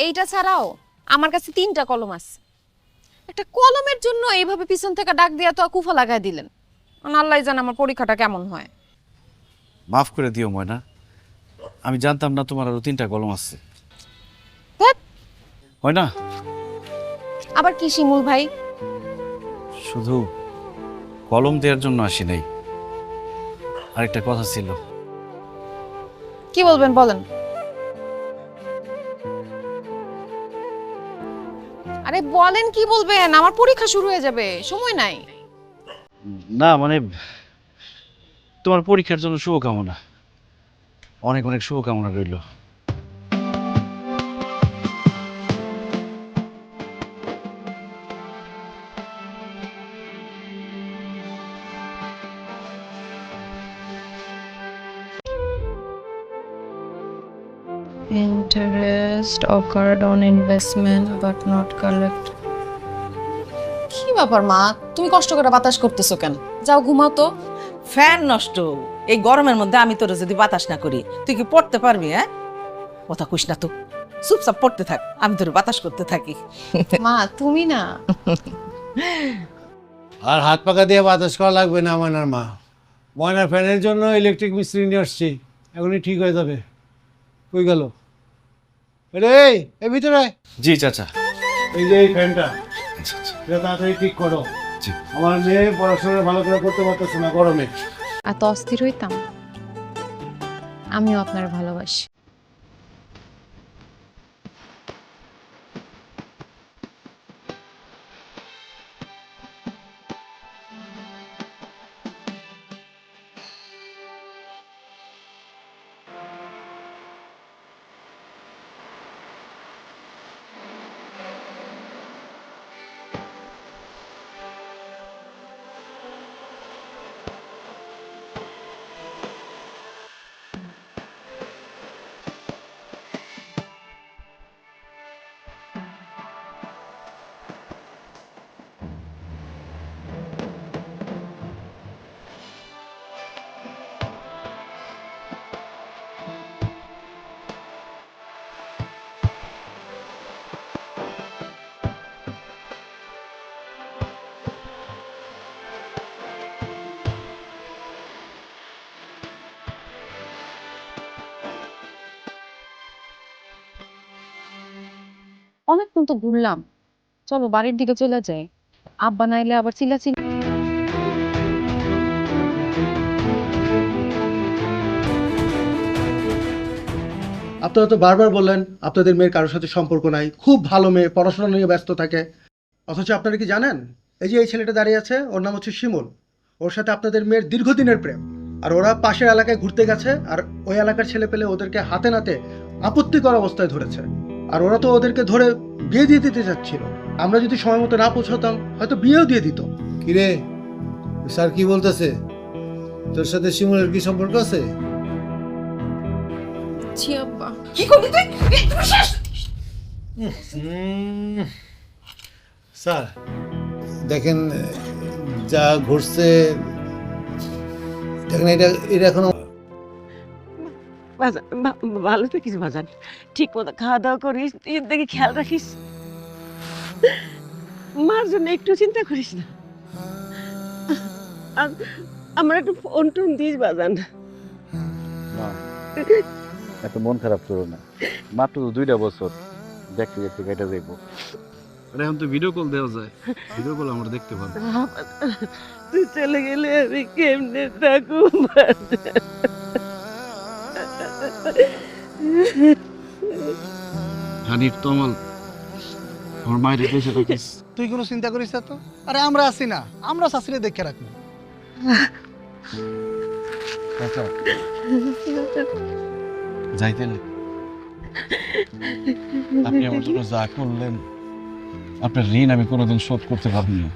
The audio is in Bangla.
এইটা ছাড়াও আমার কাছে 3টা কলম আছে। একটা কলমের জন্য এইভাবে পিছন থেকে ডাক দিয়া তো কুফা লাগাই দিলেন। আল্লাহ জানে আমার পরীক্ষাটা কেমন হয়। মাফ করে দিও ময়না, আমি জানতাম না তোমার আরো 3টা কলম আছে। ধ্যাৎ, হয় না? আবার কি শিমুল ভাই? শুধু কলম দেওয়ার জন্য আসি নাই, আরেকটা কথা ছিল। কি বলবেন বলেন। আরে বলেন কি বলবেন, আমার পরীক্ষা শুরু হয়ে যাবে, সময় নাই। না মানে তোমার পরীক্ষার জন্য শুভকামনা, অনেক অনেক শুভকামনা রইল। Interest occurred on investment but not collect. কি ব্যাপার মা, তুমি কষ্ট করে বাতাস করতেছো কেন? যাও ঘুমাও তো। ফ্যান নষ্ট, এই গরমের মধ্যে আমি তোর যদি বাতাস না করি তুই কি পড়তে পারবি? হ্যাঁ, কথা কইস না তো, চুপচাপ পড়তে থাক, আমি তোর বাতাস করতে থাকি। মা তুমি না। আর হাত পাকা দিয়ে বাতাস করা লাগবে না ময়নার মা। ময়নার ফ্যানের জন্য ইলেকট্রিক মিস্ত্রি নিয়ে আসছি, এখনই ঠিক হয়ে যাবে। কই গেল রে? এই ভিতরে আয়। জি চাচা। এই যে এই ফ্যানটা, আচ্ছা আচ্ছা। এটা তাড়াতাড়ি ঠিক করো। জি। আমার মেয়ে পড়াশোনা ভালো করে করতে পারতেছে না গরমে। এত অস্থির হইতাম? আমিও আপনার ভালোবাসি। অনেকক্ষণ তো ঘুরলাম, চলো বাড়ির দিকে চলে যাই। আব্বা নাইলে আবার চিল্লাচিল্লি। আপনারা তো বারবার বললেন আপনাদের মেয়ের কারোর সাথে সম্পর্ক নাই, খুব ভালো মেয়ে, পড়াশোনা নিয়ে ব্যস্ত থাকে। অথচ আপনারা কি জানেন, এই যে এই ছেলেটা দাঁড়িয়ে আছে, ওর নাম হচ্ছে শিমুল। ওর সাথে আপনাদের মেয়ের দীর্ঘদিনের প্রেম। আর ওরা পাশের এলাকায় ঘুরতে গেছে, আর ওই এলাকার ছেলে পেলে ওদেরকে হাতে নাতে আপত্তিকর অবস্থায় ধরেছে। আর ওরা তো ওদেরকে ধরে বিয়ে দিয়ে দিতে চাচ্ছিল। আমরা যদি সময় মতো না পৌঁছাতাম হয়তো বিয়েও দিয়ে দিত। কিরে, স্যার কি বলতেছে? তোর সাথে শিমুলের কি সম্পর্ক আছে? জি আব্বা। কি করবি তুই? স্যার দেখেন, যা ঘটছে দেখেন, এটা এটা এখনো ভালো থাকিস বাজান, ঠিক মতো খাওয়া দাওয়া করিস, নিজের দিকে খেয়াল রাখিস, মার জন্য একটু চিন্তা করিস না। আর আমার একটু ফোন টোন দিস বাজান। এত মন খারাপ করো না, মাত্র 2টা বছর, দেখতে দেখতে কেটে যাইব। আরে এখন তো ভিডিও কল দেওয়া যায়, ভিডিও কল আমরা দেখতে পারবো। তুই চলে গেলে আমি কেমনে থাকবো বাজান? হানির তমাল আমার মায়ের পয়সা রাখিস। তুই কোনো চিন্তা করিস না তো, আরে আমরা আছি না, আমরা শাশুড়ি দেখে রাখবো। চাচা যাইতেন, আপনি আমার জন্য যা করলেন, আপনার ঋণ আমি কোনোদিন শোধ করতে পারবো না।